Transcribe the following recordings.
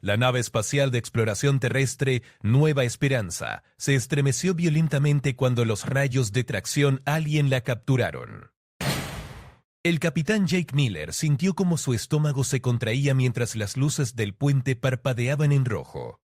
La nave espacial de exploración terrestre Nueva Esperanza se estremeció violentamente cuando los rayos de tracción alien la capturaron. El capitán Jake Miller sintió como su estómago se contraía mientras las luces del puente parpadeaban en rojo.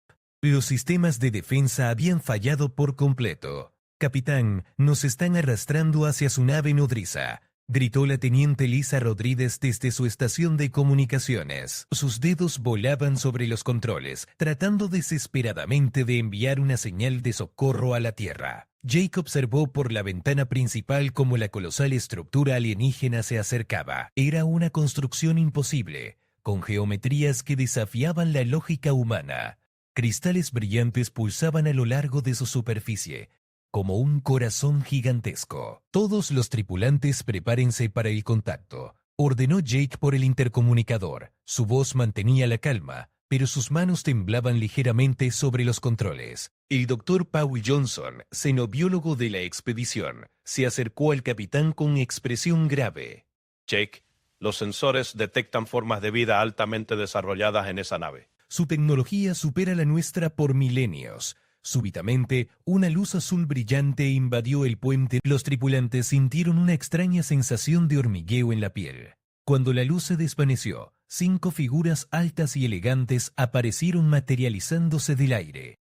Los sistemas de defensa habían fallado por completo. «Capitán, nos están arrastrando hacia su nave nodriza», gritó la teniente Lisa Rodríguez desde su estación de comunicaciones. Sus dedos volaban sobre los controles, tratando desesperadamente de enviar una señal de socorro a la Tierra. Jake observó por la ventana principal cómo la colosal estructura alienígena se acercaba. Era una construcción imposible, con geometrías que desafiaban la lógica humana. Cristales brillantes pulsaban a lo largo de su superficie, como un corazón gigantesco. «Todos los tripulantes prepárense para el contacto», ordenó Jake por el intercomunicador. Su voz mantenía la calma, pero sus manos temblaban ligeramente sobre los controles. El Dr. Paul Johnson, xenobiólogo de la expedición, se acercó al capitán con expresión grave. «Jake, los sensores detectan formas de vida altamente desarrolladas en esa nave». «Su tecnología supera la nuestra por milenios». Súbitamente, una luz azul brillante invadió el puente. Los tripulantes sintieron una extraña sensación de hormigueo en la piel. Cuando la luz se desvaneció, 5 figuras altas y elegantes aparecieron materializándose del aire.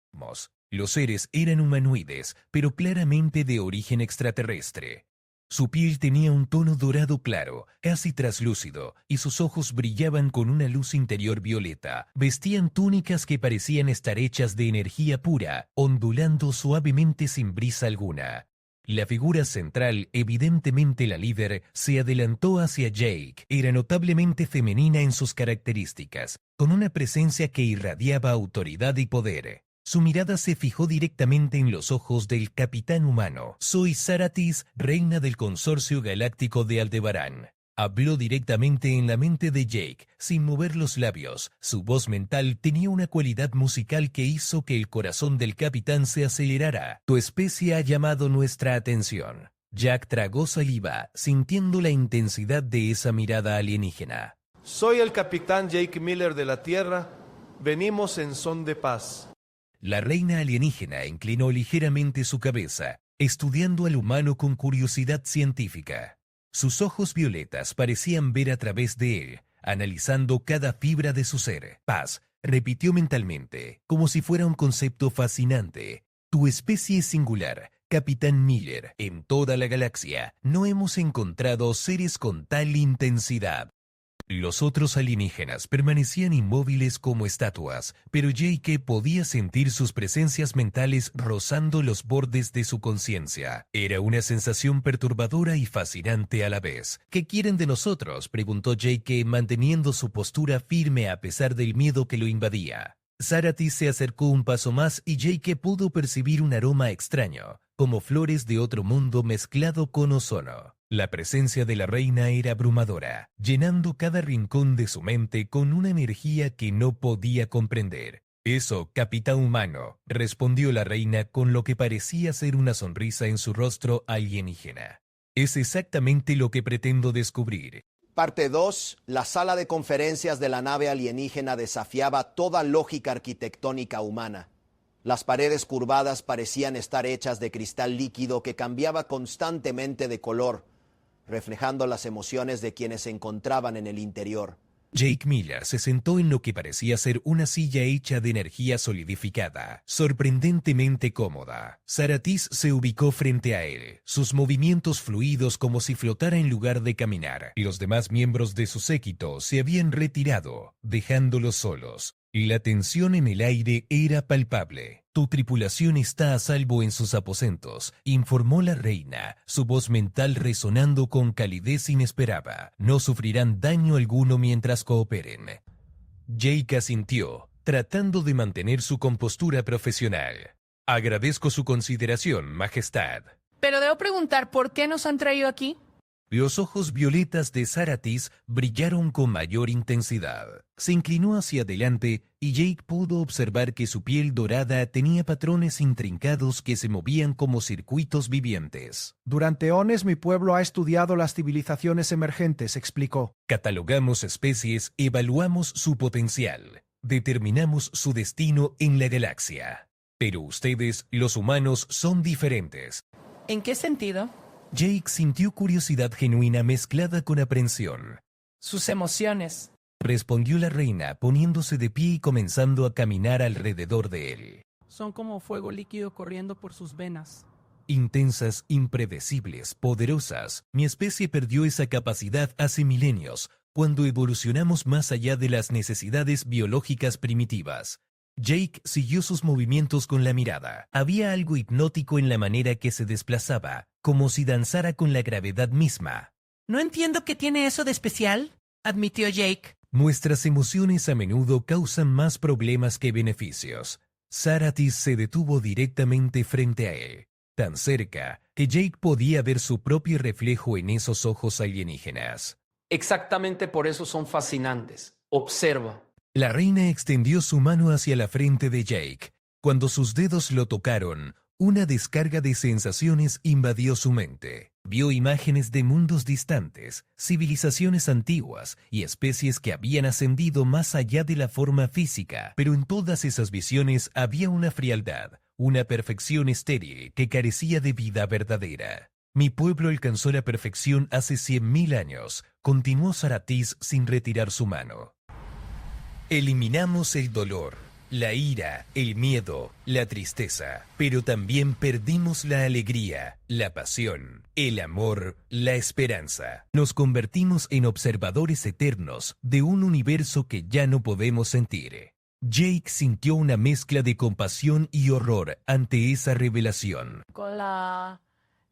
Los seres eran humanoides, pero claramente de origen extraterrestre. Su piel tenía un tono dorado claro, casi traslúcido, y sus ojos brillaban con una luz interior violeta. Vestían túnicas que parecían estar hechas de energía pura, ondulando suavemente sin brisa alguna. La figura central, evidentemente la líder, se adelantó hacia Jake. Era notablemente femenina en sus características, con una presencia que irradiaba autoridad y poder. Su mirada se fijó directamente en los ojos del capitán humano. «Soy Saratis, reina del consorcio galáctico de Aldebarán». Habló directamente en la mente de Jake, sin mover los labios. Su voz mental tenía una cualidad musical que hizo que el corazón del capitán se acelerara. «Tu especie ha llamado nuestra atención». Jack tragó saliva, sintiendo la intensidad de esa mirada alienígena. «Soy el capitán Jake Miller de la Tierra. Venimos en son de paz». La reina alienígena inclinó ligeramente su cabeza, estudiando al humano con curiosidad científica. Sus ojos violetas parecían ver a través de él, analizando cada fibra de su ser. «Paz», repitió mentalmente, como si fuera un concepto fascinante. «Tu especie es singular, Capitán Miller. En toda la galaxia no hemos encontrado seres con tal intensidad». Los otros alienígenas permanecían inmóviles como estatuas, pero Jake podía sentir sus presencias mentales rozando los bordes de su conciencia. Era una sensación perturbadora y fascinante a la vez. «¿Qué quieren de nosotros?», preguntó Jake, manteniendo su postura firme a pesar del miedo que lo invadía. Saratis se acercó un paso más y Jake pudo percibir un aroma extraño, como flores de otro mundo mezclado con ozono. La presencia de la reina era abrumadora, llenando cada rincón de su mente con una energía que no podía comprender. «Eso, capitán humano», respondió la reina con lo que parecía ser una sonrisa en su rostro alienígena. «Es exactamente lo que pretendo descubrir». Parte 2. La sala de conferencias de la nave alienígena desafiaba toda lógica arquitectónica humana. Las paredes curvadas parecían estar hechas de cristal líquido que cambiaba constantemente de color, reflejando las emociones de quienes se encontraban en el interior. Jake Miller se sentó en lo que parecía ser una silla hecha de energía solidificada, sorprendentemente cómoda. Saratis se ubicó frente a él, sus movimientos fluidos como si flotara en lugar de caminar. Los demás miembros de su séquito se habían retirado, dejándolos solos. La tensión en el aire era palpable. «Tu tripulación está a salvo en sus aposentos», informó la reina, su voz mental resonando con calidez inesperada. «No sufrirán daño alguno mientras cooperen». Jake asintió, tratando de mantener su compostura profesional. «Agradezco su consideración, Majestad». Pero debo preguntar, ¿por qué nos han traído aquí? Los ojos violetas de Saratis brillaron con mayor intensidad. Se inclinó hacia adelante y Jake pudo observar que su piel dorada tenía patrones intrincados que se movían como circuitos vivientes. «Durante eones mi pueblo ha estudiado las civilizaciones emergentes», explicó. «Catalogamos especies, evaluamos su potencial. determinamos su destino en la galaxia. Pero ustedes, los humanos, son diferentes. ¿En qué sentido? Jake sintió curiosidad genuina mezclada con aprensión. Sus emociones. Respondió la reina, poniéndose de pie y comenzando a caminar alrededor de él. Son como fuego líquido corriendo por sus venas. Intensas, impredecibles, poderosas. Mi especie perdió esa capacidad hace milenios, cuando evolucionamos más allá de las necesidades biológicas primitivas. Jake siguió sus movimientos con la mirada. Había algo hipnótico en la manera que se desplazaba, como si danzara con la gravedad misma. No entiendo qué tiene eso de especial, admitió Jake. Nuestras emociones a menudo causan más problemas que beneficios. Saratis se detuvo directamente frente a él, tan cerca que Jake podía ver su propio reflejo en esos ojos alienígenas. Exactamente por eso son fascinantes. Observa. La reina extendió su mano hacia la frente de Jake. Cuando sus dedos lo tocaron, una descarga de sensaciones invadió su mente. Vio imágenes de mundos distantes, civilizaciones antiguas y especies que habían ascendido más allá de la forma física. Pero en todas esas visiones había una frialdad, una perfección estéril que carecía de vida verdadera. Mi pueblo alcanzó la perfección hace 100.000 años, continuó Saratis sin retirar su mano. Eliminamos el dolor, la ira, el miedo, la tristeza, pero también perdimos la alegría, la pasión, el amor, la esperanza. Nos convertimos en observadores eternos de un universo que ya no podemos sentir. Jake sintió una mezcla de compasión y horror ante esa revelación. Con la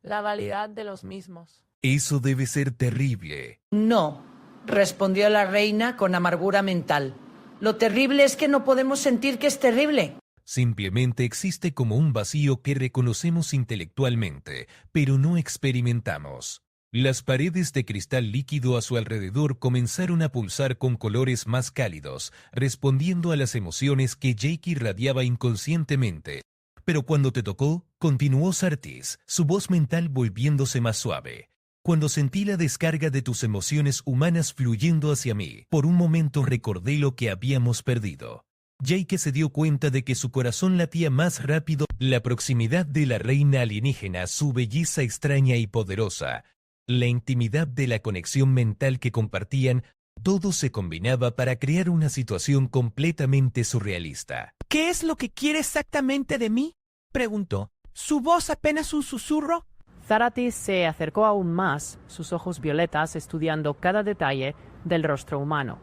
validad de los mismos. Eso debe ser terrible. No, respondió la reina con amargura mental. Lo terrible es que no podemos sentir que es terrible. Simplemente existe como un vacío que reconocemos intelectualmente, pero no experimentamos. Las paredes de cristal líquido a su alrededor comenzaron a pulsar con colores más cálidos, respondiendo a las emociones que Jake irradiaba inconscientemente. Pero cuando te tocó, continuó Saratis, su voz mental volviéndose más suave. Cuando sentí la descarga de tus emociones humanas fluyendo hacia mí, por un momento recordé lo que habíamos perdido. Jake se dio cuenta de que su corazón latía más rápido. La proximidad de la reina alienígena, su belleza extraña y poderosa, la intimidad de la conexión mental que compartían, todo se combinaba para crear una situación completamente surrealista. ¿Qué es lo que quiere exactamente de mí?, preguntó. ¿Su voz apenas un susurro? Saratis se acercó aún más, sus ojos violetas estudiando cada detalle del rostro humano.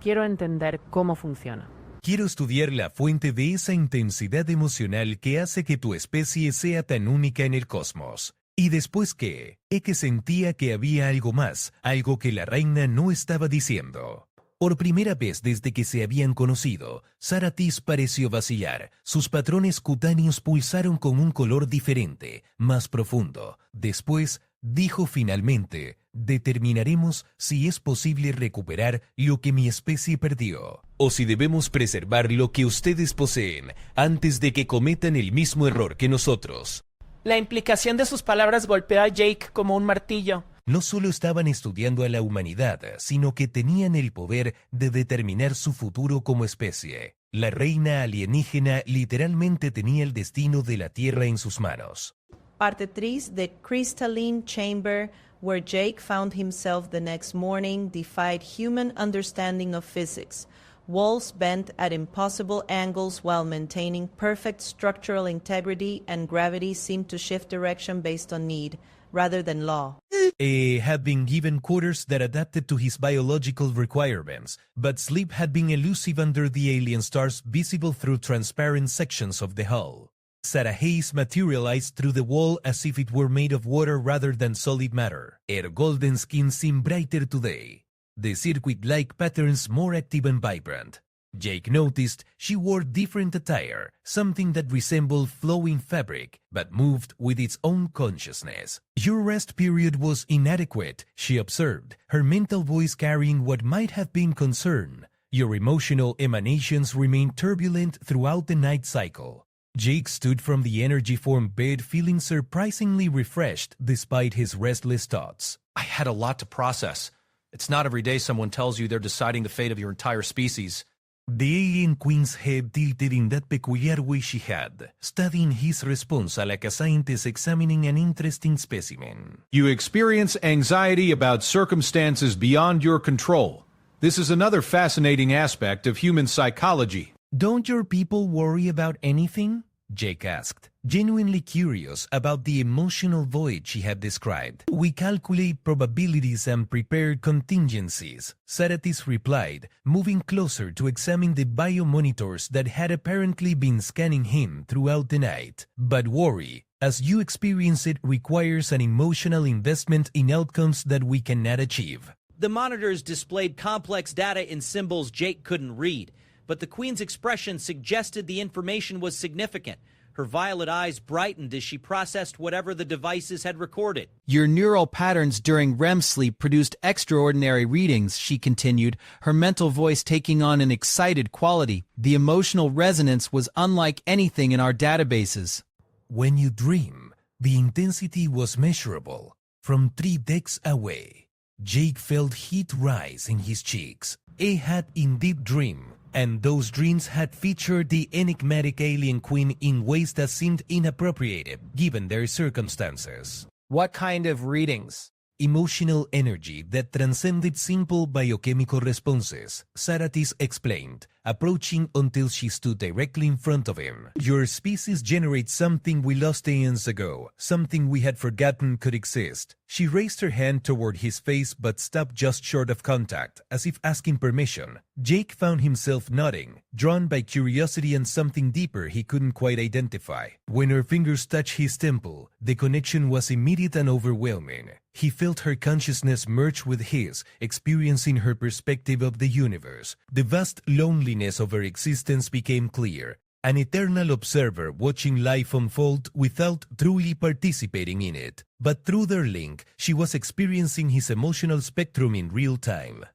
Quiero entender cómo funciona. Quiero estudiar la fuente de esa intensidad emocional que hace que tu especie sea tan única en el cosmos. Y después que sentía que había algo más, algo que la reina no estaba diciendo. Por primera vez desde que se habían conocido, Saratis pareció vacillar. Sus patrones cutáneos pulsaron con un color diferente, más profundo. Después, dijo finalmente, determinaremos si es posible recuperar lo que mi especie perdió, o si debemos preservar lo que ustedes poseen antes de que cometan el mismo error que nosotros. La implicación de sus palabras golpeó a Jake como un martillo. No solo estaban estudiando a la humanidad, sino que tenían el poder de determinar su futuro como especie. La reina alienígena literalmente tenía el destino de la Tierra en sus manos. Parte 3, The Crystalline Chamber, where Jake found himself the next morning, defied human understanding of physics. Walls bent at impossible angles while maintaining perfect structural integrity, and gravity seemed to shift direction based on need, rather than law. Had been given quarters that adapted to his biological requirements, but sleep had been elusive under the alien stars visible through transparent sections of the hull. Sarah Hayes materialized through the wall as if it were made of water rather than solid matter. Her golden skin seemed brighter today, the circuit-like patterns more active and vibrant. Jake noticed she wore different attire, something that resembled flowing fabric, but moved with its own consciousness. Your rest period was inadequate, she observed, her mental voice carrying what might have been concern. Your emotional emanations remained turbulent throughout the night cycle. Jake stood from the energy-formed bed feeling surprisingly refreshed despite his restless thoughts. I had a lot to process. It's not every day someone tells you they're deciding the fate of your entire species. The alien queen's head tilted in that peculiar way she had, studying his response like a scientist examining an interesting specimen. You experience anxiety about circumstances beyond your control. This is another fascinating aspect of human psychology. Don't your people worry about anything? Jake asked, genuinely curious about the emotional void she had described. We calculate probabilities and prepare contingencies, Saratis replied, moving closer to examine the biomonitors that had apparently been scanning him throughout the night. But worry, as you experience it, requires an emotional investment in outcomes that we cannot achieve. The monitors displayed complex data in symbols Jake couldn't read, but the Queen's expression suggested the information was significant. Her violet eyes brightened as she processed whatever the devices had recorded. Your neural patterns during REM sleep produced extraordinary readings, she continued, her mental voice taking on an excited quality. The emotional resonance was unlike anything in our databases. When you dream, the intensity was measurable from 3 decks away. Jake felt heat rise in his cheeks. He had indeed dreamed, and those dreams had featured the enigmatic alien queen in ways that seemed inappropriate given their circumstances. What kind of readings? Emotional energy that transcended simple biochemical responses, Saratis explained, approaching until she stood directly in front of him. Your species generates something we lost eons ago, something we had forgotten could exist. She raised her hand toward his face but stopped just short of contact, as if asking permission. Jake found himself nodding, drawn by curiosity and something deeper he couldn't quite identify. When her fingers touched his temple, the connection was immediate and overwhelming. He felt her consciousness merge with his, experiencing her perspective of the universe. The vast loneliness of her existence became clear, an eternal observer watching life unfold without truly participating in it. But through their link, she was experiencing his emotional spectrum in real time.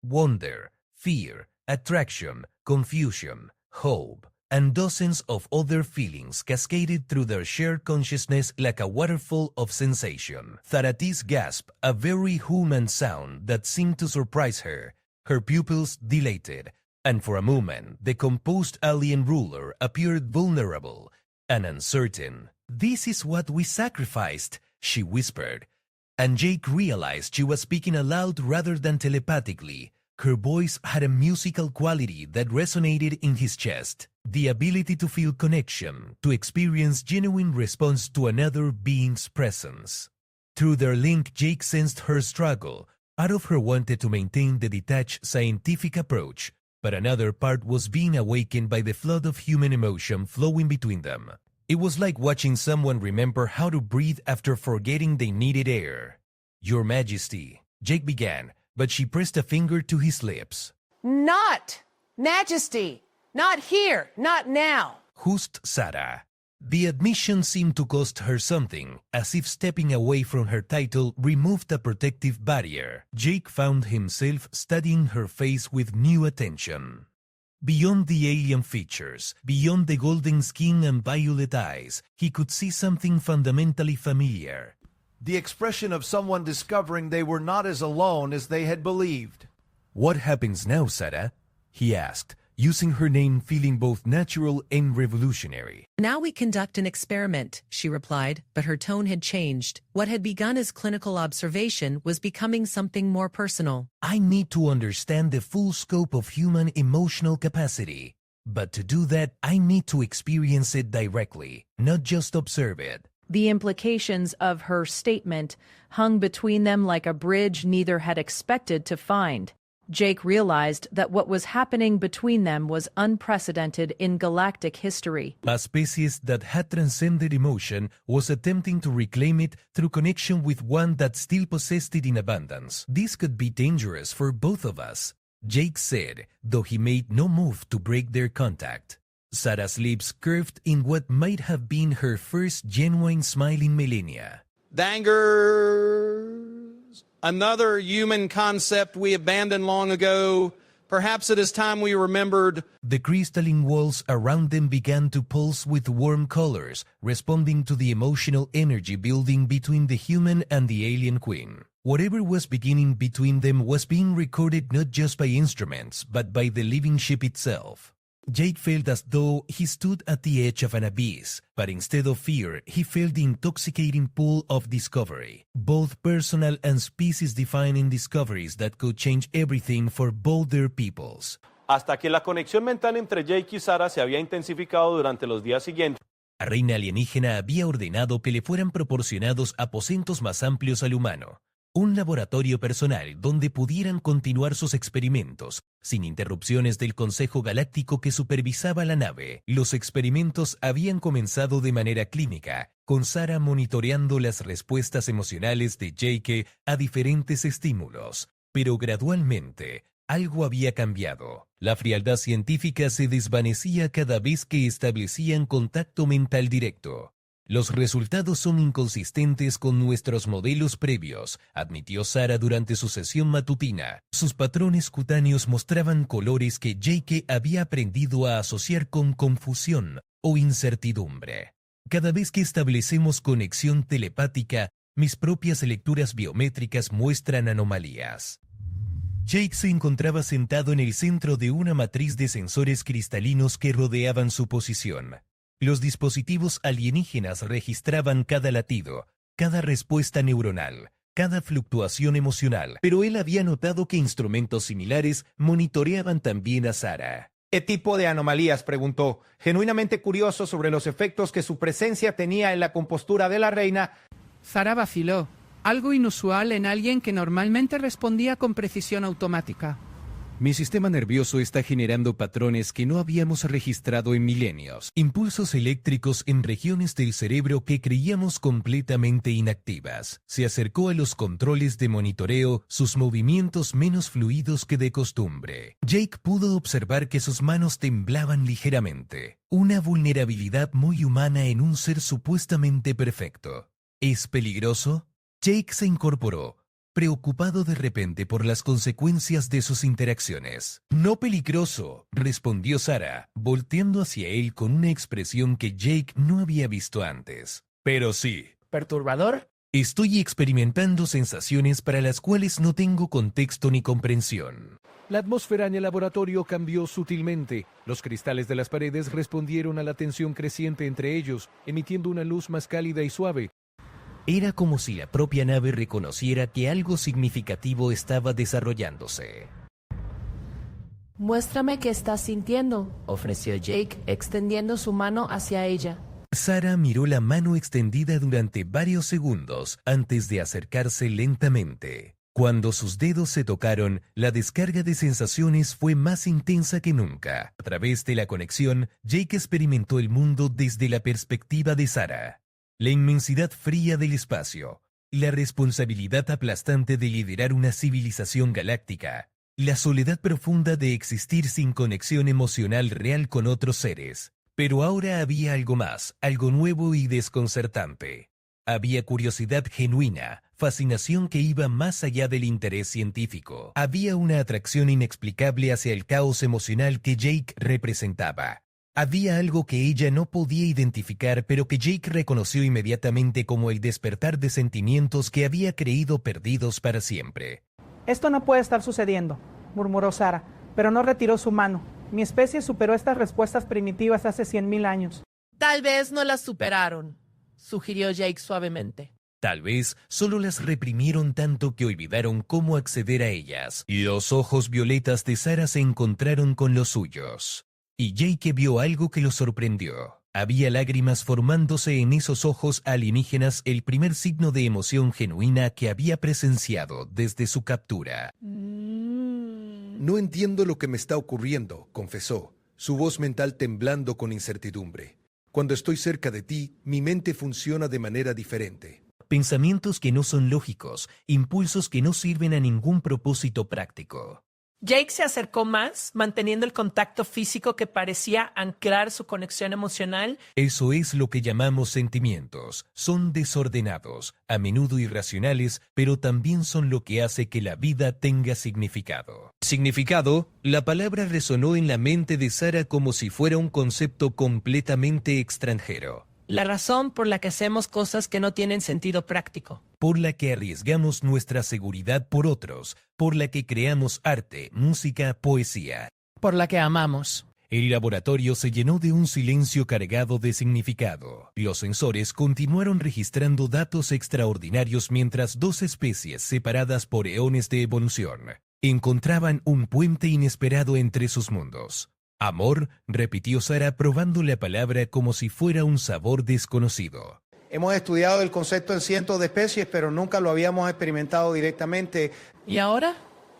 Wonder, fear, attraction, confusion, hope, and dozens of other feelings cascaded through their shared consciousness like a waterfall of sensation. Saratis gasped, a very human sound that seemed to surprise her. Her pupils dilated, and for a moment the composed alien ruler appeared vulnerable and uncertain. "This is what we sacrificed," she whispered, and Jake realized she was speaking aloud rather than telepathically. Her voice had a musical quality that resonated in his chest, the ability to feel connection, to experience genuine response to another being's presence. Through their link, Jake sensed her struggle. Part of her wanted to maintain the detached scientific approach, but another part was being awakened by the flood of human emotion flowing between them. It was like watching someone remember how to breathe after forgetting they needed air. "Your Majesty," Jake began, but she pressed a finger to his lips. Not Majesty! Not here! Not now! Hushed Sarah. The admission seemed to cost her something, as if stepping away from her title removed a protective barrier. Jake found himself studying her face with new attention. Beyond the alien features, beyond the golden skin and violet eyes, he could see something fundamentally familiar. The expression of someone discovering they were not as alone as they had believed. "What happens now, Sarah?" he asked, using her name feeling both natural and revolutionary. "Now we conduct an experiment," she replied, but her tone had changed. What had begun as clinical observation was becoming something more personal. "I need to understand the full scope of human emotional capacity. But to do that, I need to experience it directly, not just observe it." The implications of her statement hung between them like a bridge neither had expected to find. Jake realized that what was happening between them was unprecedented in galactic history. A species that had transcended emotion was attempting to reclaim it through connection with one that still possessed it in abundance. "This could be dangerous for both of us," Jake said, though he made no move to break their contact. Sarah's lips curved in what might have been her first genuine smile in millennia. "Dangers, another human concept we abandoned long ago. Perhaps it is time we remembered." The crystalline walls around them began to pulse with warm colors, responding to the emotional energy building between the human and the alien queen. Whatever was beginning between them was being recorded not just by instruments, but by the living ship itself. Jake felt as though he stood at the edge of an abyss, but instead of fear, he felt the intoxicating pull of discovery, both personal and species-defining discoveries that could change everything for both their peoples. Hasta que la conexión mental entre Jake y Sarah se había intensificado durante los días siguientes. La reina alienígena había ordenado que le fueran proporcionados aposentos más amplios al humano, un laboratorio personal donde pudieran continuar sus experimentos, sin interrupciones del Consejo Galáctico que supervisaba la nave. Los experimentos habían comenzado de manera clínica, con Sarah monitoreando las respuestas emocionales de Jake a diferentes estímulos, pero gradualmente algo había cambiado. La frialdad científica se desvanecía cada vez que establecían contacto mental directo. Los resultados son inconsistentes con nuestros modelos previos, admitió Sarah durante su sesión matutina. Sus patrones cutáneos mostraban colores que Jake había aprendido a asociar con confusión o incertidumbre. Cada vez que establecemos conexión telepática, mis propias lecturas biométricas muestran anomalías. Jake se encontraba sentado en el centro de una matriz de sensores cristalinos que rodeaban su posición. Los dispositivos alienígenas registraban cada latido, cada respuesta neuronal, cada fluctuación emocional, pero él había notado que instrumentos similares monitoreaban también a Sarah. ¿Qué tipo de anomalías?, preguntó, genuinamente curioso sobre los efectos que su presencia tenía en la compostura de la reina. Sarah vaciló, algo inusual en alguien que normalmente respondía con precisión automática. Mi sistema nervioso está generando patrones que no habíamos registrado en milenios, impulsos eléctricos en regiones del cerebro que creíamos completamente inactivas. Se acercó a los controles de monitoreo, sus movimientos menos fluidos que de costumbre. Jake pudo observar que sus manos temblaban ligeramente, una vulnerabilidad muy humana en un ser supuestamente perfecto. ¿Es peligroso? Jake se incorporó, preocupado de repente por las consecuencias de sus interacciones. No peligroso, respondió Sarah, volteando hacia él con una expresión que Jake no había visto antes. Pero sí. ¿Perturbador? Estoy experimentando sensaciones para las cuales no tengo contexto ni comprensión. La atmósfera en el laboratorio cambió sutilmente. Los cristales de las paredes respondieron a la tensión creciente entre ellos, emitiendo una luz más cálida y suave. Era como si la propia nave reconociera que algo significativo estaba desarrollándose. Muéstrame qué estás sintiendo, ofreció Jake, extendiendo su mano hacia ella. Sarah miró la mano extendida durante varios segundos antes de acercarse lentamente. Cuando sus dedos se tocaron, la descarga de sensaciones fue más intensa que nunca. A través de la conexión, Jake experimentó el mundo desde la perspectiva de Sarah. La inmensidad fría del espacio, la responsabilidad aplastante de liderar una civilización galáctica, la soledad profunda de existir sin conexión emocional real con otros seres. Pero ahora había algo más, algo nuevo y desconcertante. Había curiosidad genuina, fascinación que iba más allá del interés científico. Había una atracción inexplicable hacia el caos emocional que Jake representaba. Había algo que ella no podía identificar, pero que Jake reconoció inmediatamente como el despertar de sentimientos que había creído perdidos para siempre. Esto no puede estar sucediendo, murmuró Sarah, pero no retiró su mano. Mi especie superó estas respuestas primitivas hace 100.000 años. Tal vez no las superaron, sugirió Jake suavemente. Tal vez solo las reprimieron tanto que olvidaron cómo acceder a ellas. Y los ojos violetas de Sarah se encontraron con los suyos. Y Jake vio algo que lo sorprendió. Había lágrimas formándose en esos ojos alienígenas, el primer signo de emoción genuina que había presenciado desde su captura. No entiendo lo que me está ocurriendo, confesó, su voz mental temblando con incertidumbre. Cuando estoy cerca de ti, mi mente funciona de manera diferente. Pensamientos que no son lógicos, impulsos que no sirven a ningún propósito práctico. Jake se acercó más, manteniendo el contacto físico que parecía anclar su conexión emocional. Eso es lo que llamamos sentimientos. Son desordenados, a menudo irracionales, pero también son lo que hace que la vida tenga significado. Significado, la palabra resonó en la mente de Sarah como si fuera un concepto completamente extranjero. La razón por la que hacemos cosas que no tienen sentido práctico. Por la que arriesgamos nuestra seguridad por otros, por la que creamos arte, música, poesía. Por la que amamos. El laboratorio se llenó de un silencio cargado de significado. Los sensores continuaron registrando datos extraordinarios mientras dos especies separadas por eones de evolución encontraban un puente inesperado entre sus mundos. Amor, repitió Sara probando la palabra como si fuera un sabor desconocido. Hemos estudiado el concepto en cientos de especies, pero nunca lo habíamos experimentado directamente. ¿Y ahora?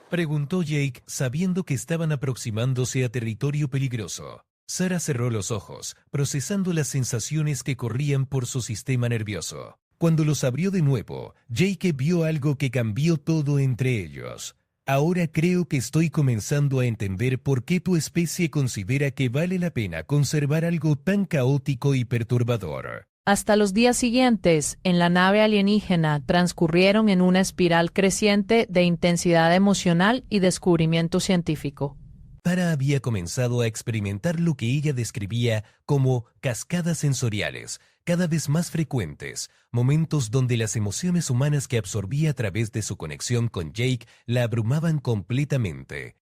Preguntó Jake, sabiendo que estaban aproximándose a territorio peligroso. Sara cerró los ojos, procesando las sensaciones que corrían por su sistema nervioso. Cuando los abrió de nuevo, Jake vio algo que cambió todo entre ellos. Ahora creo que estoy comenzando a entender por qué tu especie considera que vale la pena conservar algo tan caótico y perturbador. Hasta los días siguientes, en la nave alienígena, transcurrieron en una espiral creciente de intensidad emocional y descubrimiento científico. Sara había comenzado a experimentar lo que ella describía como cascadas sensoriales, cada vez más frecuentes, momentos donde las emociones humanas que absorbía a través de su conexión con Jake la abrumaban completamente.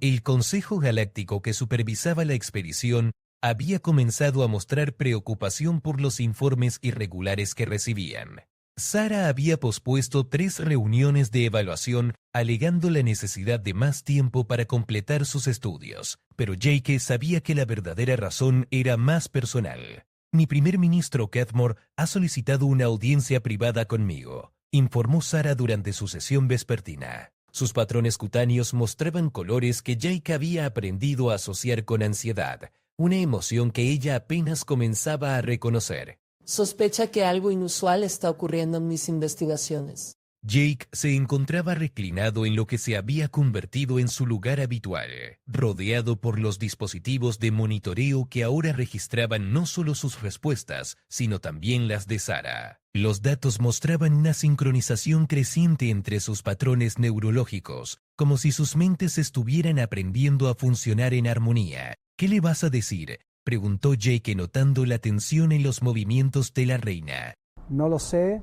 El Consejo Galáctico que supervisaba la expedición había comenzado a mostrar preocupación por los informes irregulares que recibían. Sara había pospuesto 3 reuniones de evaluación alegando la necesidad de más tiempo para completar sus estudios, pero Jake sabía que la verdadera razón era más personal. Mi primer ministro Cadmore ha solicitado una audiencia privada conmigo, informó Sara durante su sesión vespertina. Sus patrones cutáneos mostraban colores que Jake había aprendido a asociar con ansiedad, una emoción que ella apenas comenzaba a reconocer. Sospecha que algo inusual está ocurriendo en mis investigaciones. Jake se encontraba reclinado en lo que se había convertido en su lugar habitual, rodeado por los dispositivos de monitoreo que ahora registraban no solo sus respuestas, sino también las de Sara. Los datos mostraban una sincronización creciente entre sus patrones neurológicos, como si sus mentes estuvieran aprendiendo a funcionar en armonía. ¿Qué le vas a decir?, preguntó Jake notando la tensión en los movimientos de la reina. No lo sé,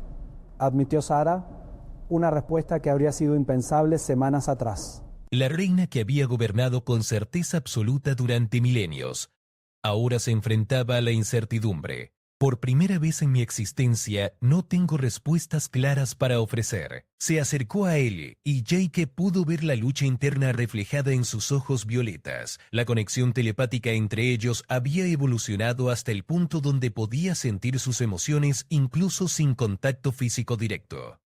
admitió Sara, una respuesta que habría sido impensable semanas atrás. La reina que había gobernado con certeza absoluta durante milenios, ahora se enfrentaba a la incertidumbre. Por primera vez en mi existencia, no tengo respuestas claras para ofrecer. Se acercó a él y Jake pudo ver la lucha interna reflejada en sus ojos violetas. La conexión telepática entre ellos había evolucionado hasta el punto donde podía sentir sus emociones incluso sin contacto físico directo.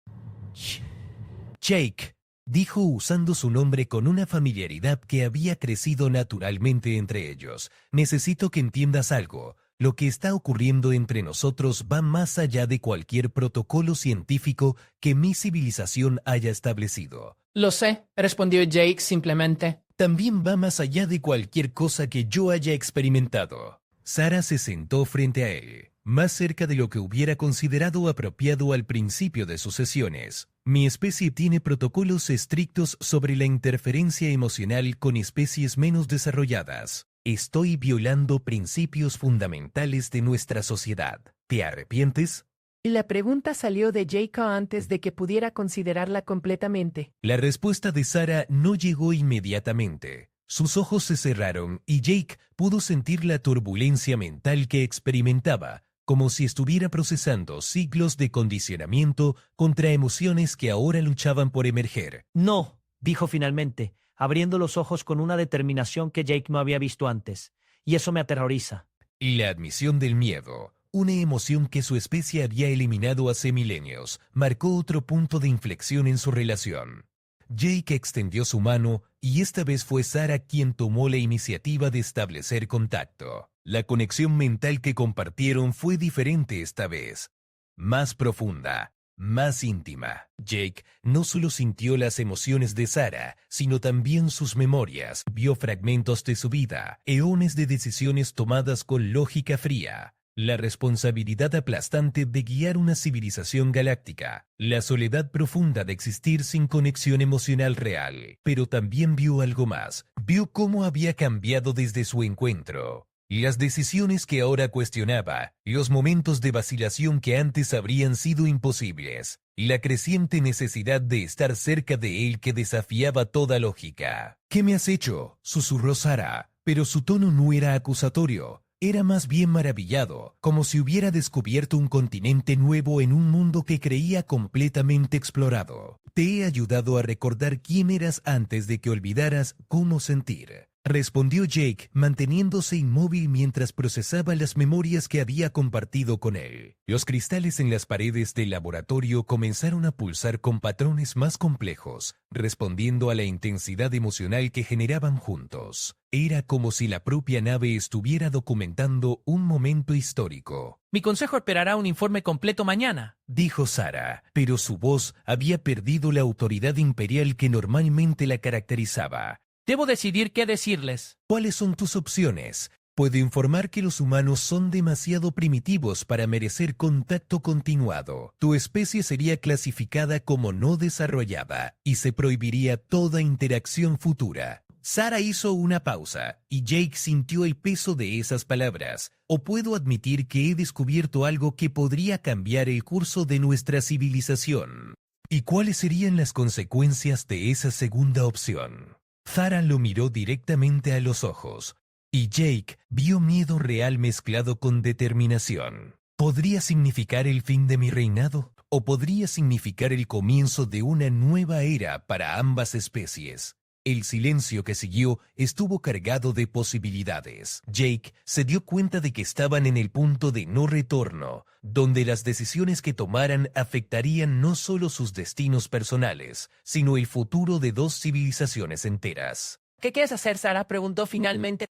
Jake, dijo usando su nombre con una familiaridad que había crecido naturalmente entre ellos. Necesito que entiendas algo. Lo que está ocurriendo entre nosotros va más allá de cualquier protocolo científico que mi civilización haya establecido. Lo sé, respondió Jake simplemente. También va más allá de cualquier cosa que yo haya experimentado. Sara se sentó frente a él, más cerca de lo que hubiera considerado apropiado al principio de sus sesiones. Mi especie tiene protocolos estrictos sobre la interferencia emocional con especies menos desarrolladas. Estoy violando principios fundamentales de nuestra sociedad. ¿Te arrepientes? La pregunta salió de Jake antes de que pudiera considerarla completamente. La respuesta de Sara no llegó inmediatamente. Sus ojos se cerraron y Jake pudo sentir la turbulencia mental que experimentaba, como si estuviera procesando siglos de condicionamiento contra emociones que ahora luchaban por emerger. No, dijo finalmente, abriendo los ojos con una determinación que Jake no había visto antes. Y eso me aterroriza. Y la admisión del miedo, una emoción que su especie había eliminado hace milenios, marcó otro punto de inflexión en su relación. Jake extendió su mano y esta vez fue Sara quien tomó la iniciativa de establecer contacto. La conexión mental que compartieron fue diferente esta vez, más profunda, más íntima. Jake no solo sintió las emociones de Sara, sino también sus memorias, vio fragmentos de su vida, eones de decisiones tomadas con lógica fría, la responsabilidad aplastante de guiar una civilización galáctica, la soledad profunda de existir sin conexión emocional real. Pero también vio algo más, vio cómo había cambiado desde su encuentro. las decisiones que ahora cuestionaba, los momentos de vacilación que antes habrían sido imposibles, y la creciente necesidad de estar cerca de él que desafiaba toda lógica. ¿Qué me has hecho?, susurró Sarah, pero su tono no era acusatorio. Era más bien maravillado, como si hubiera descubierto un continente nuevo en un mundo que creía completamente explorado. Te he ayudado a recordar quién eras antes de que olvidaras cómo sentir, respondió Jake, manteniéndose inmóvil mientras procesaba las memorias que había compartido con él. Los cristales en las paredes del laboratorio comenzaron a pulsar con patrones más complejos, respondiendo a la intensidad emocional que generaban juntos. Era como si la propia nave estuviera documentando un momento histórico. Mi consejo esperará un informe completo mañana, dijo Sarah, pero su voz había perdido la autoridad imperial que normalmente la caracterizaba. Debo decidir qué decirles. ¿Cuáles son tus opciones? Puedo informar que los humanos son demasiado primitivos para merecer contacto continuado. Tu especie sería clasificada como no desarrollada y se prohibiría toda interacción futura. Sarah hizo una pausa y Jake sintió el peso de esas palabras. O puedo admitir que he descubierto algo que podría cambiar el curso de nuestra civilización. ¿Y cuáles serían las consecuencias de esa segunda opción? Sarah lo miró directamente a los ojos, y Jake vio miedo real mezclado con determinación. ¿Podría significar el fin de mi reinado? ¿O podría significar el comienzo de una nueva era para ambas especies? El silencio que siguió estuvo cargado de posibilidades. Jake se dio cuenta de que estaban en el punto de no retorno, donde las decisiones que tomaran afectarían no solo sus destinos personales, sino el futuro de dos civilizaciones enteras. ¿Qué quieres hacer, Sarah?, preguntó finalmente.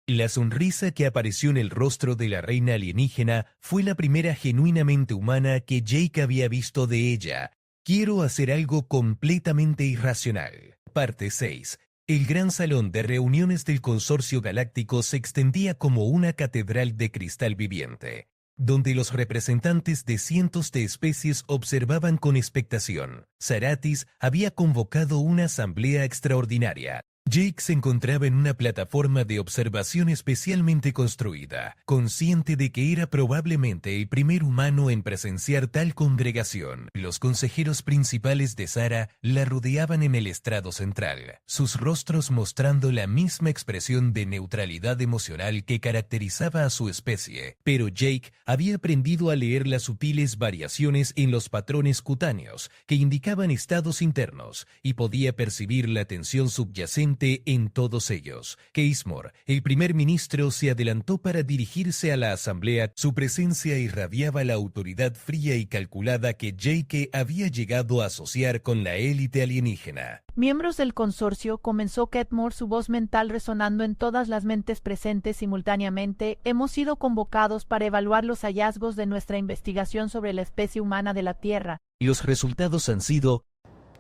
La sonrisa que apareció en el rostro de la reina alienígena fue la primera genuinamente humana que Jake había visto de ella. Quiero hacer algo completamente irracional. Parte 6. El gran salón de reuniones del Consorcio Galáctico se extendía como una catedral de cristal viviente, donde los representantes de cientos de especies observaban con expectación. Saratis había convocado una asamblea extraordinaria. Jake se encontraba en una plataforma de observación especialmente construida, consciente de que era probablemente el primer humano en presenciar tal congregación. Los consejeros principales de Sarah la rodeaban en el estrado central, sus rostros mostrando la misma expresión de neutralidad emocional que caracterizaba a su especie. Pero Jake había aprendido a leer las sutiles variaciones en los patrones cutáneos que indicaban estados internos y podía percibir la tensión subyacente en todos ellos. Keysmore, el primer ministro, se adelantó para dirigirse a la asamblea. Su presencia irradiaba la autoridad fría y calculada que Jake había llegado a asociar con la élite alienígena. Miembros del consorcio, comenzó Ketmore, su voz mental resonando en todas las mentes presentes simultáneamente, hemos sido convocados para evaluar los hallazgos de nuestra investigación sobre la especie humana de la Tierra. Los resultados han sido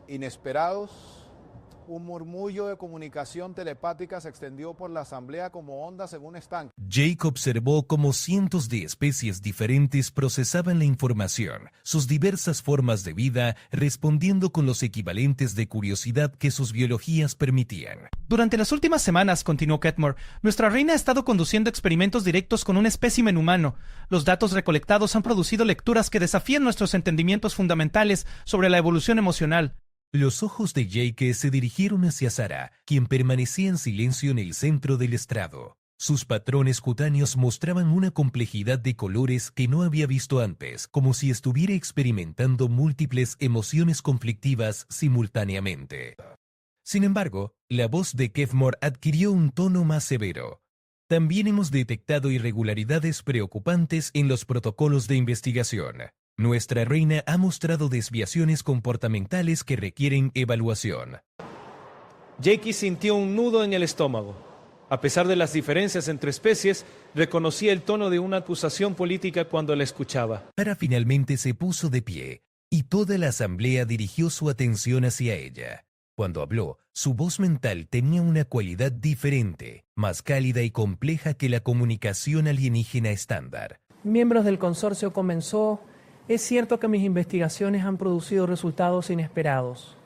inesperados. Un murmullo de comunicación telepática se extendió por la asamblea como ondas en un estanque. Jake observó cómo cientos de especies diferentes procesaban la información, sus diversas formas de vida, respondiendo con los equivalentes de curiosidad que sus biologías permitían. Durante las últimas semanas, continuó Ketmore, nuestra reina ha estado conduciendo experimentos directos con un espécimen humano. Los datos recolectados han producido lecturas que desafían nuestros entendimientos fundamentales sobre la evolución emocional. Los ojos de Jake se dirigieron hacia Sarah, quien permanecía en silencio en el centro del estrado. Sus patrones cutáneos mostraban una complejidad de colores que no había visto antes, como si estuviera experimentando múltiples emociones conflictivas simultáneamente. Sin embargo, la voz de Ketmore adquirió un tono más severo. También hemos detectado irregularidades preocupantes en los protocolos de investigación. Nuestra reina ha mostrado desviaciones comportamentales que requieren evaluación. Jake sintió un nudo en el estómago. A pesar de las diferencias entre especies, reconocía el tono de una acusación política cuando la escuchaba. Sarah finalmente se puso de pie, y toda la asamblea dirigió su atención hacia ella. Cuando habló, su voz mental tenía una cualidad diferente, más cálida y compleja que la comunicación alienígena estándar. Miembros del consorcio, comenzó. Es cierto que mis investigaciones han producido resultados inesperados.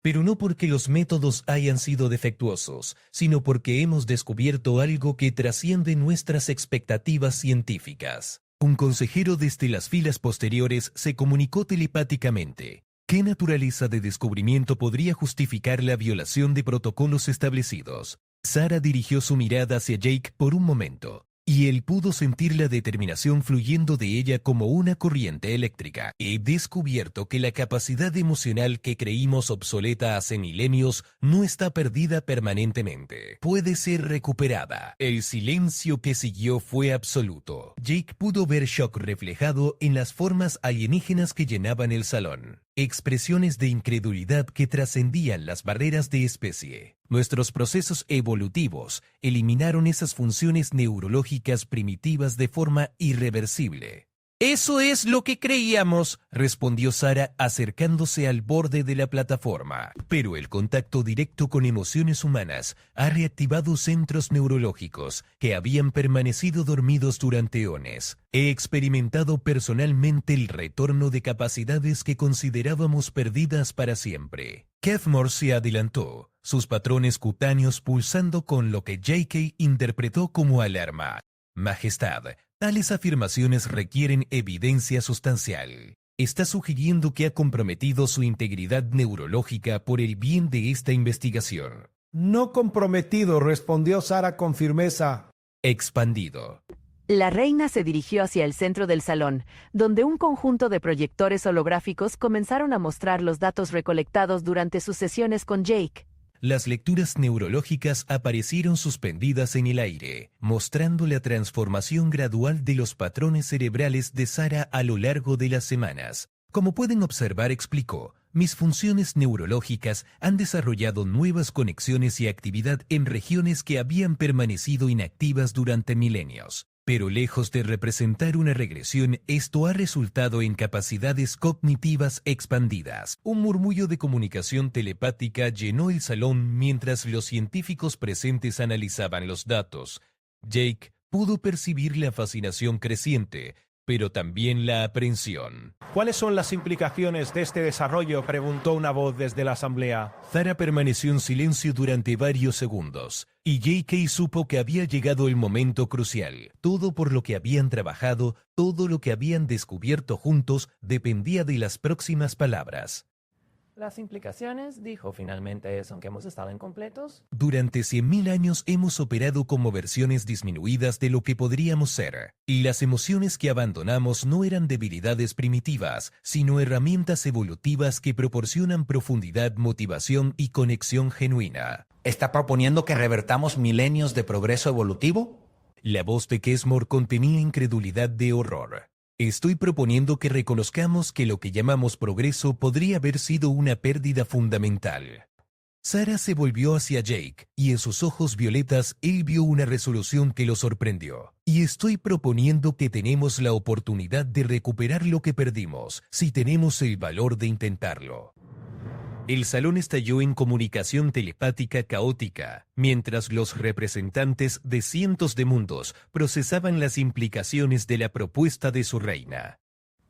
Pero no porque los métodos hayan sido defectuosos, sino porque hemos descubierto algo que trasciende nuestras expectativas científicas. Un consejero desde las filas posteriores se comunicó telepáticamente. ¿Qué naturaleza de descubrimiento podría justificar la violación de protocolos establecidos? Sarah dirigió su mirada hacia Jake por un momento, y él pudo sentir la determinación fluyendo de ella como una corriente eléctrica. He descubierto que la capacidad emocional que creímos obsoleta hace milenios no está perdida permanentemente. Puede ser recuperada. El silencio que siguió fue absoluto. Jake pudo ver shock reflejado en las formas alienígenas que llenaban el salón. Expresiones de incredulidad que trascendían las barreras de especie. Nuestros procesos evolutivos eliminaron esas funciones neurológicas primitivas de forma irreversible. «Eso es lo que creíamos», respondió Sarah acercándose al borde de la plataforma. Pero el contacto directo con emociones humanas ha reactivado centros neurológicos que habían permanecido dormidos durante eones. He experimentado personalmente el retorno de capacidades que considerábamos perdidas para siempre. Kevmore se adelantó, sus patrones cutáneos pulsando con lo que J.K. interpretó como alarma. «Majestad, tales afirmaciones requieren evidencia sustancial. Está sugiriendo que ha comprometido su integridad neurológica por el bien de esta investigación». No comprometido, respondió Sarah con firmeza. Expandido. La reina se dirigió hacia el centro del salón, donde un conjunto de proyectores holográficos comenzaron a mostrar los datos recolectados durante sus sesiones con Jake. Las lecturas neurológicas aparecieron suspendidas en el aire, mostrando la transformación gradual de los patrones cerebrales de Sarah a lo largo de las semanas. Como pueden observar, explicó, mis funciones neurológicas han desarrollado nuevas conexiones y actividad en regiones que habían permanecido inactivas durante milenios. Pero lejos de representar una regresión, esto ha resultado en capacidades cognitivas expandidas. Un murmullo de comunicación telepática llenó el salón mientras los científicos presentes analizaban los datos. Jake pudo percibir la fascinación creciente, pero también la aprensión. ¿Cuáles son las implicaciones de este desarrollo?, preguntó una voz desde la asamblea. Sarah permaneció en silencio durante varios segundos, y J.K. supo que había llegado el momento crucial. Todo por lo que habían trabajado, todo lo que habían descubierto juntos, dependía de las próximas palabras. Las implicaciones, dijo finalmente, son que hemos estado incompletos. Durante 100.000 años hemos operado como versiones disminuidas de lo que podríamos ser, y las emociones que abandonamos no eran debilidades primitivas, sino herramientas evolutivas que proporcionan profundidad, motivación y conexión genuina. ¿Está proponiendo que revertamos milenios de progreso evolutivo? La voz de Kevmore contenía incredulidad de horror. Estoy proponiendo que reconozcamos que lo que llamamos progreso podría haber sido una pérdida fundamental. Sarah se volvió hacia Jake, y en sus ojos violetas él vio una resolución que lo sorprendió. Y estoy proponiendo que tenemos la oportunidad de recuperar lo que perdimos, si tenemos el valor de intentarlo. El salón estalló en comunicación telepática caótica, mientras los representantes de cientos de mundos procesaban las implicaciones de la propuesta de su reina.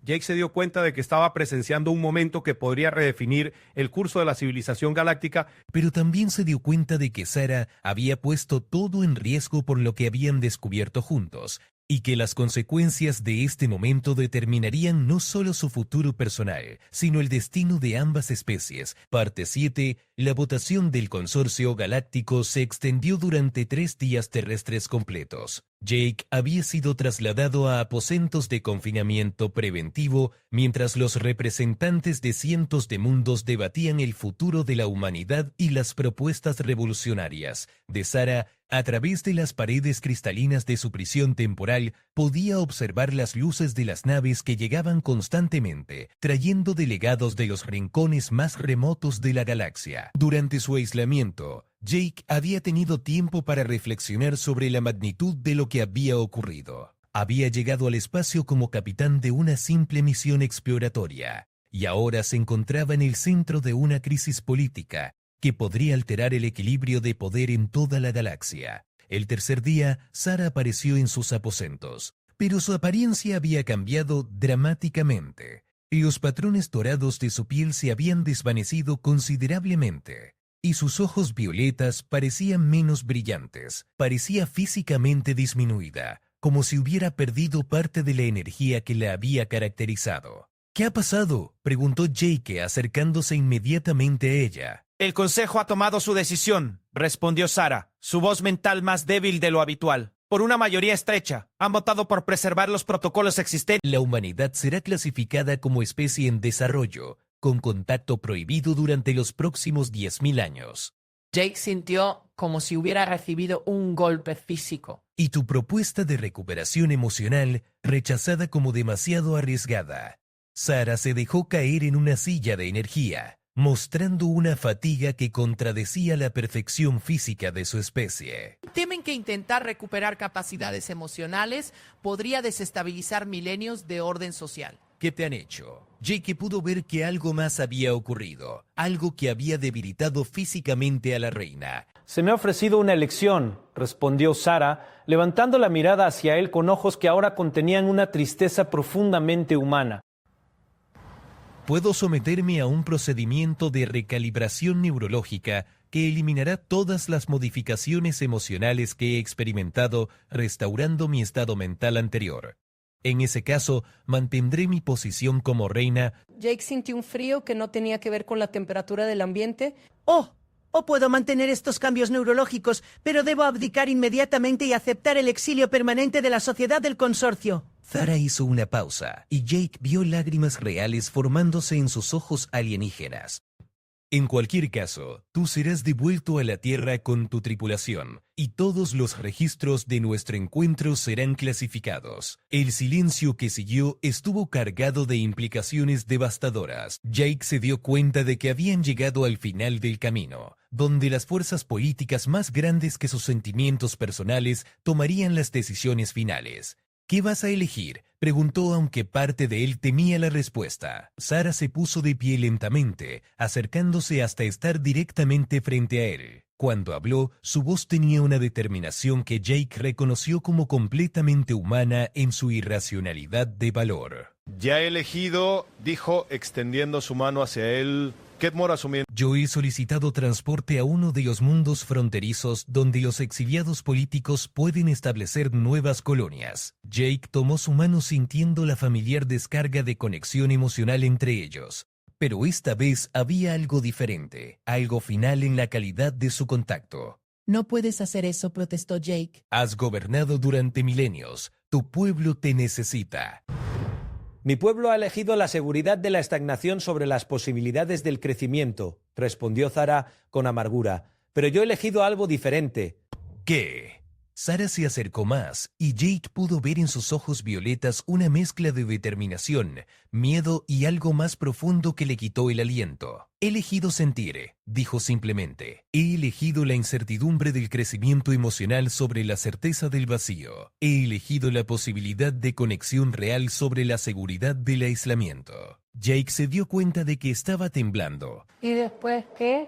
Jake se dio cuenta de que estaba presenciando un momento que podría redefinir el curso de la civilización galáctica, pero también se dio cuenta de que Sarah había puesto todo en riesgo por lo que habían descubierto juntos, y que las consecuencias de este momento determinarían no solo su futuro personal, sino el destino de ambas especies. Parte 7. La votación del consorcio galáctico se extendió durante 3 días terrestres completos. Jake había sido trasladado a aposentos de confinamiento preventivo mientras los representantes de cientos de mundos debatían el futuro de la humanidad y las propuestas revolucionarias de Sarah. A través de las paredes cristalinas de su prisión temporal, podía observar las luces de las naves que llegaban constantemente, trayendo delegados de los rincones más remotos de la galaxia. Durante su aislamiento, Jake había tenido tiempo para reflexionar sobre la magnitud de lo que había ocurrido. Había llegado al espacio como capitán de una simple misión exploratoria, y ahora se encontraba en el centro de una crisis política que podría alterar el equilibrio de poder en toda la galaxia. El tercer día, Sarah apareció en sus aposentos, pero su apariencia había cambiado dramáticamente. Los patrones dorados de su piel se habían desvanecido considerablemente, y sus ojos violetas parecían menos brillantes. Parecía físicamente disminuida, como si hubiera perdido parte de la energía que la había caracterizado. ¿Qué ha pasado?, preguntó Jake acercándose inmediatamente a ella. El Consejo ha tomado su decisión, respondió Sarah, su voz mental más débil de lo habitual. Por una mayoría estrecha, han votado por preservar los protocolos existentes. La humanidad será clasificada como especie en desarrollo, con contacto prohibido durante los próximos 10.000 años. Jake sintió como si hubiera recibido un golpe físico. Y tu propuesta de recuperación emocional rechazada como demasiado arriesgada. Sarah se dejó caer en una silla de energía, mostrando una fatiga que contradecía la perfección física de su especie. Temen que intentar recuperar capacidades emocionales podría desestabilizar milenios de orden social. ¿Qué te han hecho? Jake pudo ver que algo más había ocurrido, algo que había debilitado físicamente a la reina. Se me ha ofrecido una elección, respondió Sarah, levantando la mirada hacia él con ojos que ahora contenían una tristeza profundamente humana. Puedo someterme a un procedimiento de recalibración neurológica que eliminará todas las modificaciones emocionales que he experimentado, restaurando mi estado mental anterior. En ese caso, mantendré mi posición como reina. Jake sintió un frío que no tenía que ver con la temperatura del ambiente. ¡Oh! Puedo mantener estos cambios neurológicos, pero debo abdicar inmediatamente y aceptar el exilio permanente de la sociedad del consorcio. Sarah hizo una pausa, y Jake vio lágrimas reales formándose en sus ojos alienígenas. En cualquier caso, tú serás devuelto a la Tierra con tu tripulación, y todos los registros de nuestro encuentro serán clasificados. El silencio que siguió estuvo cargado de implicaciones devastadoras. Jake se dio cuenta de que habían llegado al final del camino, donde las fuerzas políticas más grandes que sus sentimientos personales tomarían las decisiones finales. ¿Qué vas a elegir?, preguntó, aunque parte de él temía la respuesta. Sarah se puso de pie lentamente, acercándose hasta estar directamente frente a él. Cuando habló, su voz tenía una determinación que Jake reconoció como completamente humana en su irracionalidad de valor. Ya he elegido, dijo, extendiendo su mano hacia él. Ketmore asumiendo. Yo he solicitado transporte a uno de los mundos fronterizos donde los exiliados políticos pueden establecer nuevas colonias. Jake tomó su mano sintiendo la familiar descarga de conexión emocional entre ellos. Pero esta vez había algo diferente, algo final en la calidad de su contacto. No puedes hacer eso, protestó Jake. Has gobernado durante milenios. Tu pueblo te necesita. Mi pueblo ha elegido la seguridad de la estagnación sobre las posibilidades del crecimiento, respondió Sarah con amargura. Pero yo he elegido algo diferente. ¿Qué? Sarah se acercó más, y Jake pudo ver en sus ojos violetas una mezcla de determinación, miedo y algo más profundo que le quitó el aliento. He elegido sentir, dijo simplemente. He elegido la incertidumbre del crecimiento emocional sobre la certeza del vacío. He elegido la posibilidad de conexión real sobre la seguridad del aislamiento. Jake se dio cuenta de que estaba temblando. ¿Y después qué?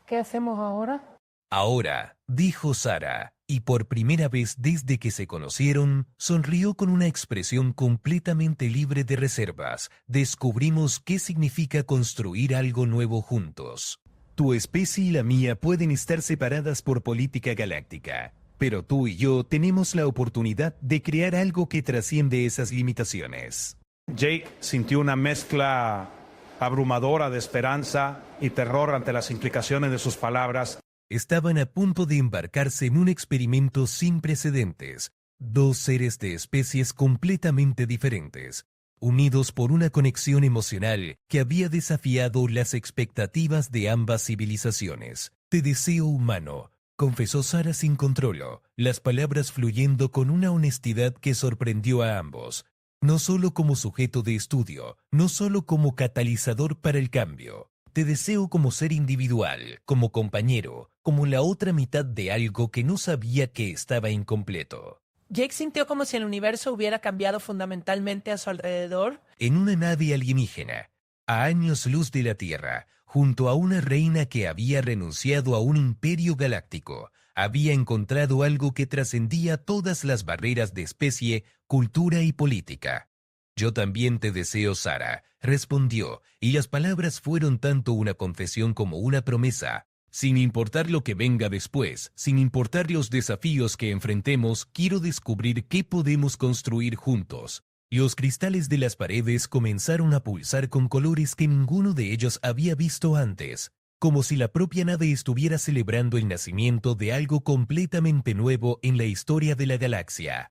¿Qué hacemos ahora? Ahora, dijo Sarah, y por primera vez desde que se conocieron, sonrió con una expresión completamente libre de reservas. Descubrimos qué significa construir algo nuevo juntos. Tu especie y la mía pueden estar separadas por política galáctica, pero tú y yo tenemos la oportunidad de crear algo que trasciende esas limitaciones. Jake sintió una mezcla abrumadora de esperanza y terror ante las implicaciones de sus palabras. Estaban a punto de embarcarse en un experimento sin precedentes. Dos seres de especies completamente diferentes, unidos por una conexión emocional que había desafiado las expectativas de ambas civilizaciones. Te deseo humano, confesó Sarah sin control, las palabras fluyendo con una honestidad que sorprendió a ambos. No solo como sujeto de estudio, no solo como catalizador para el cambio. Te deseo como ser individual, como compañero, como la otra mitad de algo que no sabía que estaba incompleto. Jake sintió como si el universo hubiera cambiado fundamentalmente a su alrededor. En una nave alienígena, a años luz de la Tierra, junto a una reina que había renunciado a un imperio galáctico, había encontrado algo que trascendía todas las barreras de especie, cultura y política. Yo también te deseo, Sara, respondió, y las palabras fueron tanto una confesión como una promesa. Sin importar lo que venga después, sin importar los desafíos que enfrentemos, quiero descubrir qué podemos construir juntos. Los cristales de las paredes comenzaron a pulsar con colores que ninguno de ellos había visto antes, como si la propia nave estuviera celebrando el nacimiento de algo completamente nuevo en la historia de la galaxia.